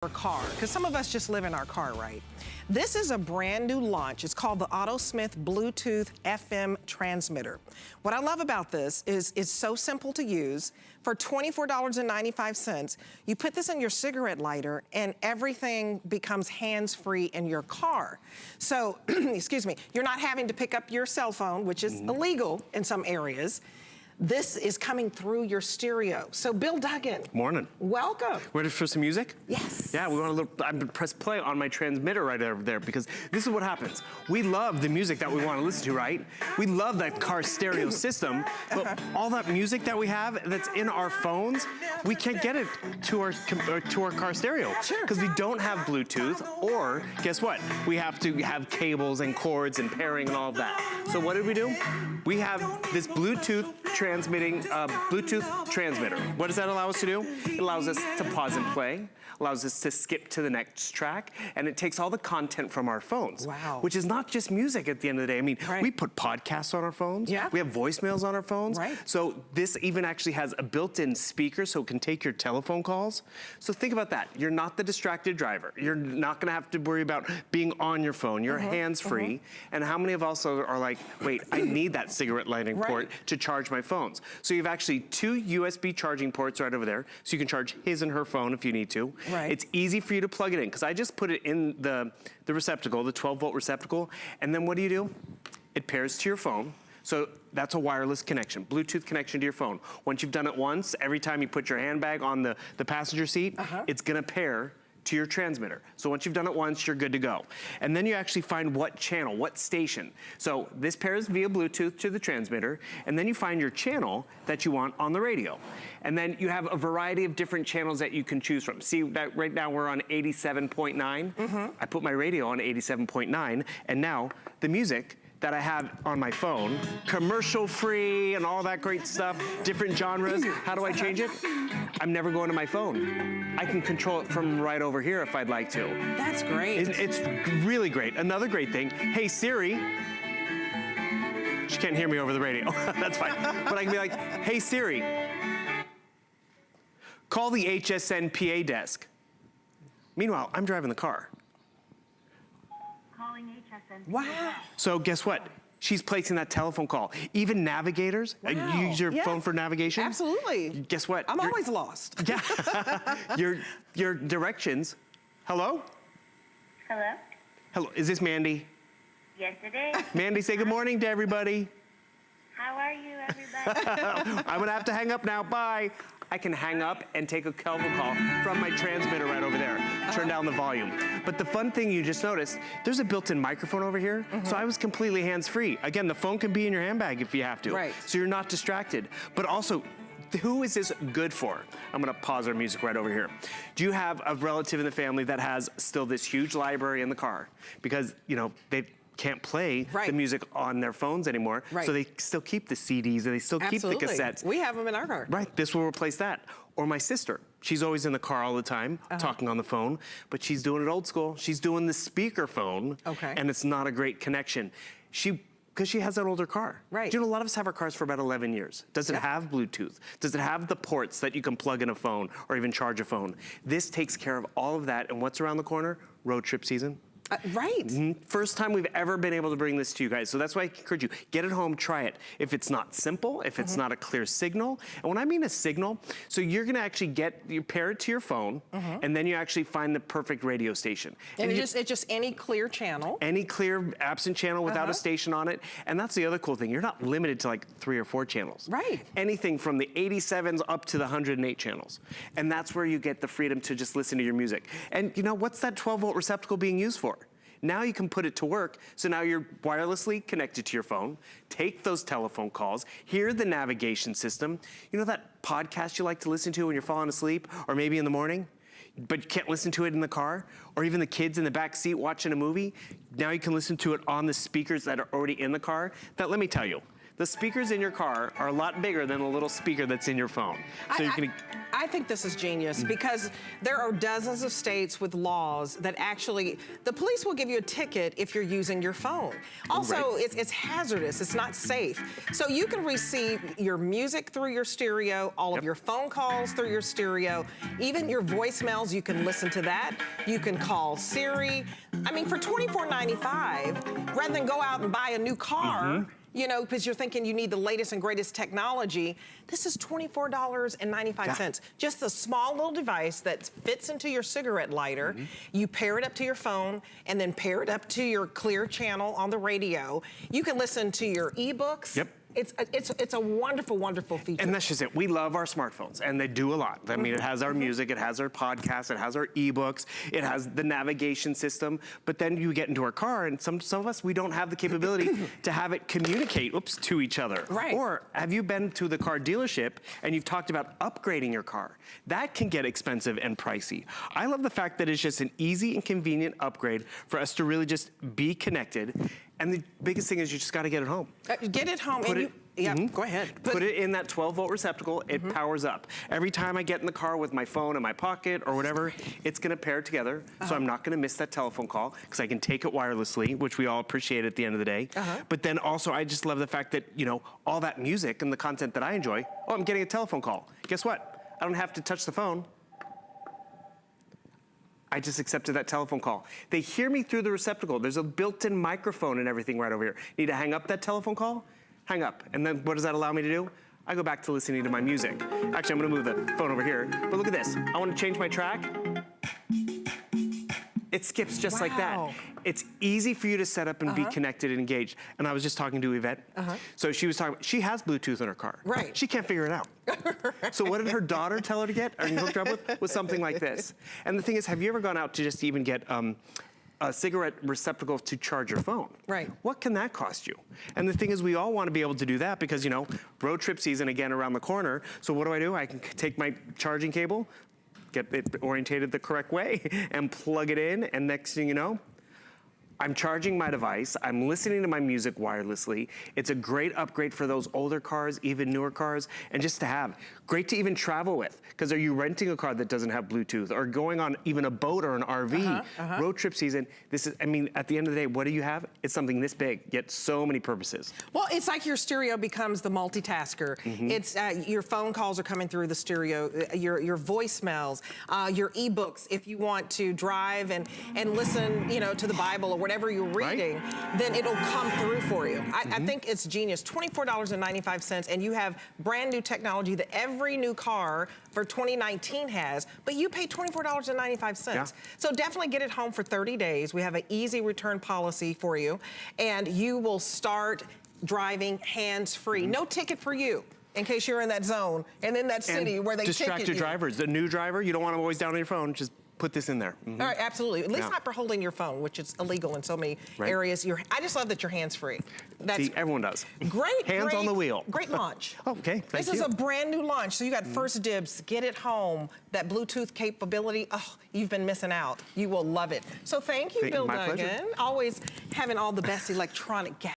your car, because some of us just live in our car, right? This is a brand new launch. It's called the AutoSmith Bluetooth FM transmitter. What I love about this is it's so simple to use. For $24.95, you put this in your cigarette lighter and everything becomes hands-free in your car. So, excuse me, you're not having to pick up your cell phone, which is illegal in some areas. This is coming through your stereo. So Bill Duggan. Morning. Welcome. Ready for some music? Yes. Yeah, we want to look, I'm gonna press play on my transmitter right over there because this is what happens. We love the music that we want to listen to, right? We love that car stereo system, but all that music that we have that's in our phones, we can't get it to our car stereo. Sure. Because we don't have Bluetooth, or guess what? We have to have cables and cords and pairing and all of that. So what did we do? We have this Bluetooth transmitter. What does that allow us to do? It allows us to pause and play, allows us to skip to the next track, and it takes all the content from our phones. Wow. Which is not just music at the end of the day. I mean, we put podcasts on our phones. Yeah. We have voicemails on our phones. Right. So this even actually has a built-in speaker so it can take your telephone calls. So think about that. You're not the distracted driver. You're not gonna have to worry about being on your phone. You're hands-free. And how many of us are like, wait, I need that cigarette lighting port to charge my phones. So you've actually 2 USB charging ports right over there, so you can charge his and her phone if you need to. Right. It's easy for you to plug it in, because I just put it in the receptacle, the 12-volt receptacle, and then what do? It pairs to your phone. So that's a wireless connection, Bluetooth connection to your phone. Once you've done it once, every time you put your handbag on the passenger seat, it's gonna pair to your transmitter. So once you've done it once, you're good to go. And then you actually find what channel, what station. So this pairs via Bluetooth to the transmitter, and then you find your channel that you want on the radio. And then you have a variety of different channels that you can choose from. See, that right now we're on 87.9. I put my radio on 87.9, and now the music that I have on my phone, commercial free and all that great stuff, different genres. How do I change it? I'm never going to my phone. I can control it from right over here if I'd like to. That's great. It's really great. Another great thing, hey Siri, she can't hear me over the radio, that's fine. But I can be like, hey Siri, call the HSN PA desk. Meanwhile, I'm driving the car. Wow. So guess what? She's placing that telephone call. Even navigators, you use your phone for navigation? Absolutely. Guess what? I'm always lost. Yeah. your directions. Hello? Hello? Hello, is this Mandy? Yes, it is. Mandy, say good morning to everybody. How are you, everybody? I'm gonna have to hang up now, bye. I can hang up and take a telephone call from my transmitter right over there. Turn down the volume. But the fun thing you just noticed, there's a built-in microphone over here, so I was completely hands-free. Again, the phone can be in your handbag if you have to. Right. So you're not distracted. But also, who is this good for? I'm gonna pause our music right over here. Do you have a relative in the family that has still this huge library in the car? Because, you know, they can't play the music on their phones anymore, so they still keep the CDs and they still keep the cassettes. We have them in our car. Right, this will replace that. Or my sister, she's always in the car all the time, talking on the phone, but she's doing it old school. She's doing the speaker phone, and it's not a great connection. Because she has that older car. Right. Do you know, a lot of us have our cars for about 11 years. Does it have Bluetooth? Does it have the ports that you can plug in a phone or even charge a phone? This takes care of all of that, and what's around the corner? Road trip season. First time we've ever been able to bring this to you guys. So that's why I encourage you, get it home, try it. If it's not simple, if it's not a clear signal, and when I mean a signal, so you're gonna actually you pair it to your phone, and then you actually find the perfect radio station. And it's just any clear channel. Any clear absent channel without a station on it. And that's the other cool thing. You're not limited to like 3 or 4 channels. Right. Anything from the 87s up to the 108 channels. And that's where you get the freedom to just listen to your music. And you know, what's that 12-volt receptacle being used for? Now you can put it to work, so now you're wirelessly connected to your phone, take those telephone calls, hear the navigation system. You know that podcast you like to listen to when you're falling asleep, or maybe in the morning, but you can't listen to it in the car? Or even the kids in the back seat watching a movie? Now you can listen to it on the speakers that are already in the car. That, let me tell you, The speakers in your car are a lot bigger than the little speaker that's in your phone. So you can. I think this is genius because there are dozens of states with laws that actually, the police will give you a ticket if you're using your phone. Also, Right. it's hazardous, it's not safe. So you can receive your music through your stereo, all of your phone calls through your stereo, even your voicemails, you can listen to that. You can call Siri. I mean, for $24.95, rather than go out and buy a new car, you know, because you're thinking you need the latest and greatest technology, this is $24.95. Just a small little device that fits into your cigarette lighter. You pair it up to your phone and then pair it up to your clear channel on the radio. You can listen to your ebooks. Yep. It's a wonderful, wonderful feature. And that's just it. We love our smartphones, and they do a lot. I mean, it has our music, it has our podcasts, it has our ebooks, it has the navigation system. But then you get into our car, and some of us, we don't have the capability to have it communicate, to each other. Right. Or have you been to the car dealership and you've talked about upgrading your car? That can get expensive and pricey. I love the fact that it's just an easy and convenient upgrade for us to really just be connected. And the biggest thing is you just got to get it home. Get it home. Go ahead. Put it in that 12-volt receptacle. It powers up. Every time I get in the car with my phone in my pocket or whatever, it's going to pair together. So I'm not going to miss that telephone call because I can take it wirelessly, which we all appreciate at the end of the day. But then also, I just love the fact that, you know, all that music and the content that I enjoy, oh, I'm getting a telephone call. Guess what? I don't have to touch the phone. I just accepted that telephone call. They hear me through the receptacle. There's a built-in microphone and everything right over here. Need to hang up that telephone call? Hang up. And then what does that allow me to do? I go back to listening to my music. Actually, I'm gonna move the phone over here. But look at this. I wanna change my track. It skips just like that. It's easy for you to set up and be connected and engaged. And I was just talking to Yvette. So she was talking, she has Bluetooth in her car. Right. She can't figure it out. So what did her daughter tell her to get or hooked up with? Was something like this. And the thing is, have you ever gone out to just even get a cigarette receptacle to charge your phone? Right. What can that cost you? And the thing is, we all want to be able to do that because, you know, road trip season again around the corner. So what do? I can take my charging cable, get it orientated the correct way, and plug it in, and next thing you know, I'm charging my device, I'm listening to my music wirelessly. It's a great upgrade for those older cars, even newer cars, and just to have. Great to even travel with, because are you renting a car that doesn't have Bluetooth, or going on even a boat or an RV, road trip season, this is, I mean, at the end of the day, what do you have? It's something this big, yet so many purposes. Well, it's like your stereo becomes the multitasker. It's your phone calls are coming through the stereo, your voicemails, your ebooks. If you want to drive and listen, you know, to the Bible or whatever you're reading, then it'll come through for you. I think it's genius. $24.95, and you have brand new technology that every new car for 2019 has, but you pay $24.95. So definitely get it home for 30 days. We have an easy return policy for you, and you will start driving hands-free. No ticket for you, in case you're in that zone and in that city where they ticket you. Distracted drivers. The new driver, you don't want them always down on your phone. Just put this in there. All right, absolutely. At least not for holding your phone, which is illegal in so many areas. I just love that you're hands-free. See, everyone does. Great. Hands on the wheel. Great launch. Okay, thank This you. is a brand new launch, so you got first dibs. Get it home. That Bluetooth capability, oh, you've been missing out. You will love it. So thank you, Bill my Duggan. pleasure. Always having all the best electronic gadgets.